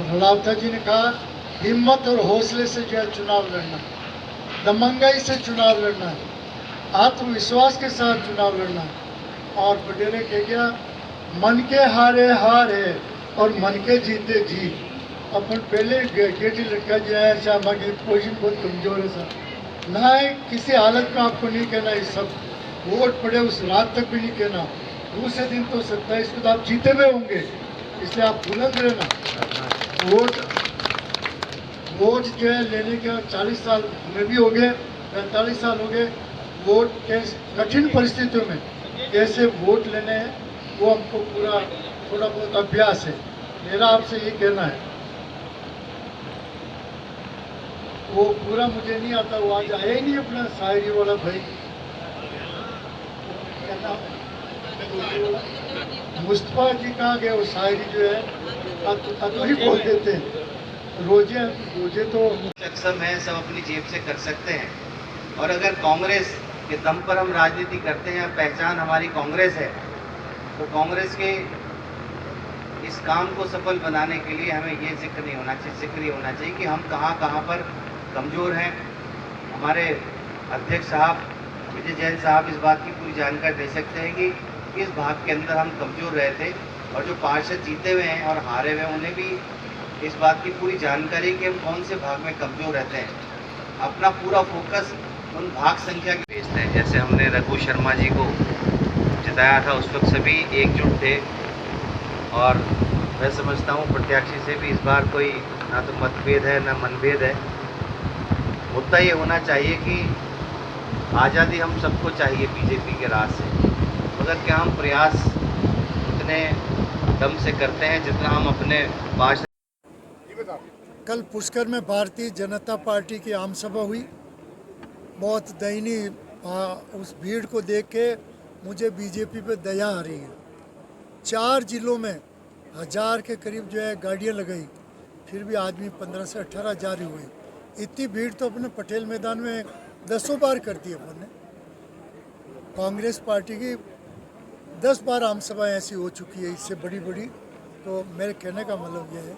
प्रहलाद जी ने कहा हिम्मत और हौसले से जो है चुनाव लड़ना, दमंगाई से चुनाव लड़ना है, आत्मविश्वास के साथ चुनाव लड़ना है। और बडेरे कह गया मन के हारे हार है और मन के जीते जीत। अपन पहले गेटी लटका जो है श्यामा की पोजिशन बहुत कमजोर है सर, ना किसी हालत में आपको नहीं कहना ये सब वोट पड़े उस रात तक भी नहीं कहना। दूसरे दिन तो 27 को तो आप जीते हुए होंगे, इसलिए आप बुलंद रहना। वोट जो है लेने के 40 साल हमें भी हो गए, 45 साल हो गए। वोट के कठिन परिस्थितियों में कैसे वोट लेने हैं वो हमको पूरा थोड़ा बहुत अभ्यास है। मेरा आपसे ये कहना है, वो पूरा मुझे नहीं आता, वो आज आया ही नहीं अपना शायरी वाला भाई, मुस्तफा जी कहाँ गए? वो शायरी जो है अधूरी बोल देते हैं। रोजे तो सक्षम है, सब अपनी जेब से कर सकते हैं। और अगर कांग्रेस के दम पर हम राजनीति करते हैं, पहचान हमारी कांग्रेस है, तो कांग्रेस के इस काम को सफल बनाने के लिए हमें ये जिक्र नहीं होना चाहिए कि हम कहाँ पर कमज़ोर हैं। हमारे अध्यक्ष साहब विजय जैन साहब इस बात की पूरी जानकारी दे सकते हैं कि किस भाग के अंदर हम कमज़ोर रहे थे, और जो पार्षद जीते हुए हैं और हारे हुए हैं उन्हें भी इस बात की पूरी जानकारी कि हम कौन से भाग में कमज़ोर रहते हैं। अपना पूरा फोकस उन भाग संख्या की भेजते हैं। जैसे हमने रघु शर्मा जी को जिताया था, उस वक्त सभी एकजुट थे, और मैं समझता हूँ प्रत्याशी से भी इस बार कोई ना तो मतभेद है ना मनभेद है। मुद्दा ये होना चाहिए कि आज़ादी हम सबको चाहिए बीजेपी के राज से, मगर क्या हम प्रयास उतने दम से करते हैं जितना हम अपने पास। कल पुष्कर में भारतीय जनता पार्टी की आम सभा हुई। बहुत दयनीय उस भीड़ को देख के मुझे बीजेपी पे दया आ रही है। 4 जिलों में 1000 के करीब जो है गाड़ियाँ लगाई, फिर भी आदमी 15 से 18 जारी हुए। इतनी भीड़ तो अपने पटेल मैदान में 10 बार कर दी अपन ने। कांग्रेस पार्टी की 10 बार आम सभाएँ ऐसी हो चुकी है, इससे बड़ी बड़ी। तो मेरे कहने का मतलब यह है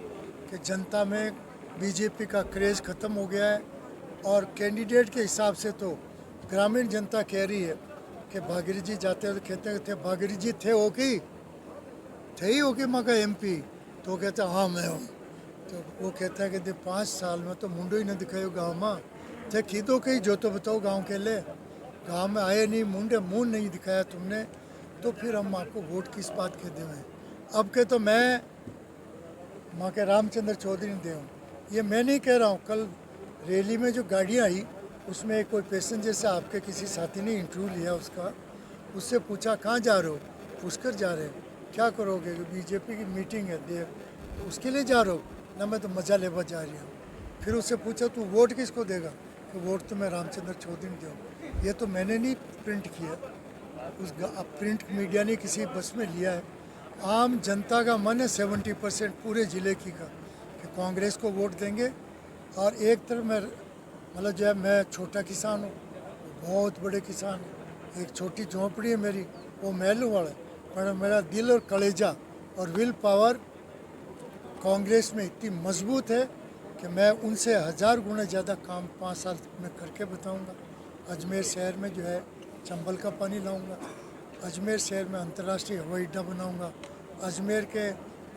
कि जनता में बीजेपी का क्रेज़ ख़त्म हो गया है, और कैंडिडेट के हिसाब से तो ग्रामीण जनता कह रही है कि भागीरथी जी जाते हैं तो कहते थे भागीरथी जी थे हो कि मैं का MP, तो कहते हाँ मैं हूँ। तो वो कहता है कि 5 साल में तो मुंडो ही न दिखायो गाँव में, थे खीदो कहीं जो तो बताओ गाँव के लिए, गाँव में आए नहीं, मुंह नहीं दिखाया तुमने, तो फिर हम आपको वोट किस बात के दें। अब के तो मैं माँ के रामचंद्र चौधरी दे हूँ, ये मैं नहीं कह रहा हूँ। कल रैली में जो गाड़ियाँ आई उसमें कोई पैसेंजर से आपके किसी साथी ने इंटरव्यू लिया, उससे पूछा कहाँ जा रहे हो? पुष्कर जा रहे हैं। क्या करोगे? बीजेपी की मीटिंग है देर, उसके लिए जा रहे हो ना? मैं तो मज़ा लेवा जा रही हूँ। फिर उससे पूछा तू वोट किसको देगा? तो वोट तो मैं रामचंद्र चौधरी दूँ। ये तो मैंने नहीं प्रिंट किया, उस प्रिंट मीडिया ने किसी बस में लिया है। आम जनता का मन है 70% पूरे ज़िले की का कि कांग्रेस को वोट देंगे। और एक तरफ मैं मतलब जो है मैं छोटा किसान हूँ, बहुत बड़े किसान, एक छोटी झोंपड़ी है मेरी, वो महलों वाला है, पर मेरा दिल और कलेजा और विल पावर कांग्रेस में इतनी मजबूत है कि मैं उनसे 1000 गुना ज़्यादा काम 5 साल में करके बताऊंगा। अजमेर शहर में जो है चंबल का पानी लाऊंगा, अजमेर शहर में अंतर्राष्ट्रीय हवाई अड्डा बनाऊंगा, अजमेर के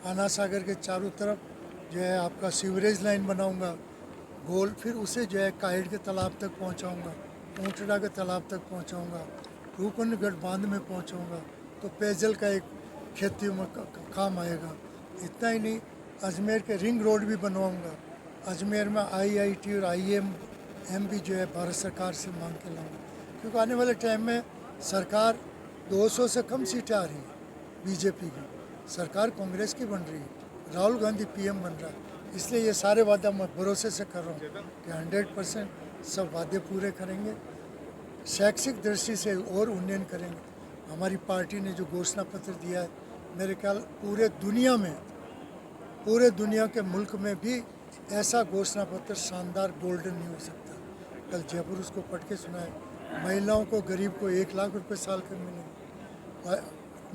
आना सागर के चारों तरफ जो है आपका सीवरेज लाइन बनाऊंगा गोल, फिर उसे जो है काहिड़ के तालाब तक पहुंचाऊंगा, ऊंटड़ा के तालाब तक पहुंचाऊंगा, रूपनगढ़ बांध में पहुंचाऊंगा, तो पेयजल का एक खेती में काम आएगा। इतना ही नहीं, अजमेर के रिंग रोड भी बनवाऊंगा, अजमेर में IIT और IIM भी जो है भारत सरकार से मांग के लाऊंगा, क्योंकि आने वाले टाइम में सरकार 200 से कम सीटें आ रही है। बीजेपी की सरकार कांग्रेस की बन रही है, राहुल गांधी PM बन रहा है, इसलिए ये सारे वादा मैं भरोसे से कर रहा हूँ कि 100% सब वादे पूरे करेंगे। शैक्षिक दृष्टि से और उन्नयन करेंगे। हमारी पार्टी ने जो घोषणा पत्र दिया है, मेरे ख्याल पूरे दुनिया के मुल्क में भी ऐसा घोषणा पत्र शानदार गोल्डन नहीं हो सकता। कल जयपुर उसको पढ़ के सुनाए, महिलाओं को गरीब को 1 लाख रुपए साल के मिलेंगे, और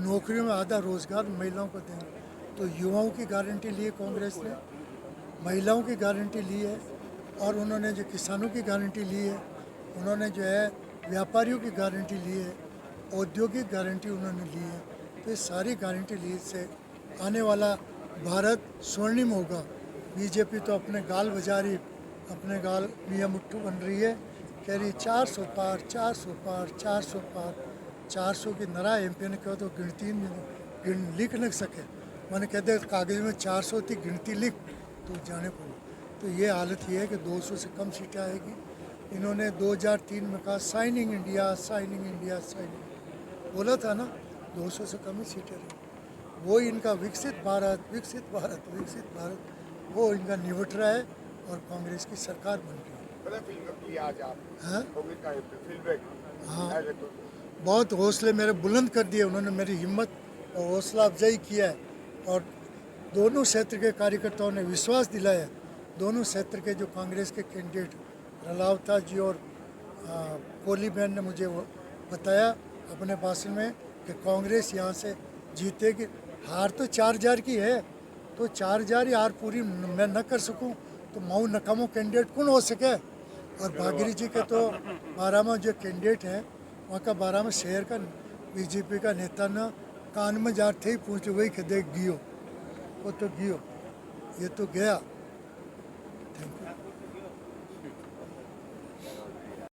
नौकरियों में आधा रोजगार महिलाओं को देंगे। तो युवाओं की गारंटी ली कांग्रेस ने, महिलाओं की गारंटी ली है और उन्होंने जो किसानों की गारंटी ली है, उन्होंने जो है व्यापारियों की गारंटी ली है, औद्योगिक गारंटी उन्होंने ली है। तो ये सारी गारंटी ली से आने वाला भारत स्वर्णिम होगा। बीजेपी तो अपने गाल बजा रही, अपने गाल मियाँ मुट्ठू बन रही है, कह रही 400 पार 400 पार 400 पार। 400 की नारा एमपी ने कहा तो गिनती लिख नहीं सके। मैंने कहते कागज में 400 थी, गिनती लिख तो जाने पड़ी। तो ये हालत ये है कि 200 से कम सीटें आएगी। इन्होंने 2003 में कहा signing India signing India signing बोला था ना, 200 से कम ही सीटें रही। वो इनका विकसित भारत विकसित भारत विकसित भारत वो इनका निबट रहा है और कांग्रेस की सरकार बन रही है। हाँ हाँ, बहुत हौसले मेरे बुलंद कर दिए उन्होंने, मेरी हिम्मत और हौसला अफजाई किया है। और दोनों क्षेत्र के कार्यकर्ताओं ने विश्वास दिलाया। दोनों क्षेत्र के जो कांग्रेस के कैंडिडेट रलावता जी और कोहली बहन ने मुझे वो बताया अपने भाषण में कि कांग्रेस यहाँ से जीतेगी। हार तो 4000 की है, तो 4000 ही हार पूरी मैं न कर सकूं तो मऊ नकामो कैंडिडेट कौन हो सके। और भागीरथी जी के तो 12 में जो कैंडिडेट हैं वहाँ का 12 में शहर का बीजेपी का नेता न कान में जाते ही पूछ वही के देख गियो, वो तो गियो, ये तो गया। Thank you.